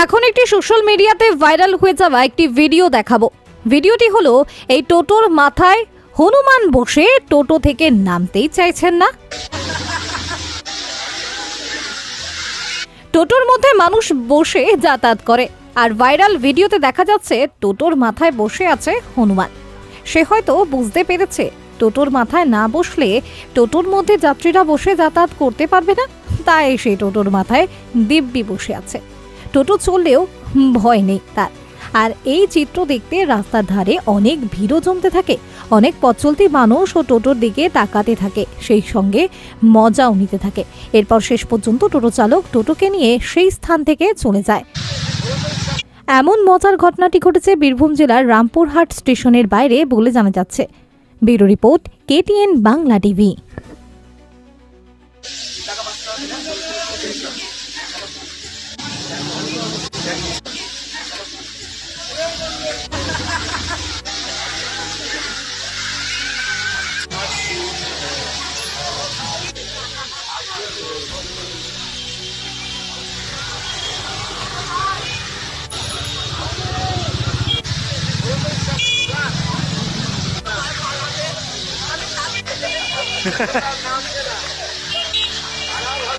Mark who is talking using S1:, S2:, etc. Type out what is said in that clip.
S1: এখন একটি সোশ্যাল মিডিয়াতে ভাইরাল হয়ে যাওয়া একটি ভিডিও দেখাবো। ভিডিওটি হলো এই টোটোর মাথায় হনুমান বসে টোটো থেকে নামতেই চাইছেন না। টোটোর মধ্যে মানুষ বসে যাতায়াত করে, আর ভাইরাল ভিডিওতে দেখা যাচ্ছে টোটোর মাথায় বসে আছে হনুমান। সে হয়তো বুঝতে পেরেছে টোটোর মাথায় না বসলে টোটোর মধ্যে যাত্রীরা বসে যাতায়াত করতে পারবে না, তাই সেই টোটোর মাথায় দিব্যি বসে আছে। টোটো চললেও ভয় নেই তার। আর এই চিত্র দেখতে রাস্তার ধারে অনেক ভিড়ও জমতে থাকে। অনেক পথ চলতি মানুষ ও টোটোর দিকে তাকাতে থাকে, সেই সঙ্গে মজাও নিতে থাকে। এরপর শেষ পর্যন্ত টোটো চালক টোটোকে নিয়ে সেই স্থান থেকে চলে যায়। এমন মজার ঘটনাটি ঘটেছে বীরভূম জেলার রামপুরহাট স্টেশনের বাইরে বলে জানা যাচ্ছে। Bureau report, KTN Bangla TV.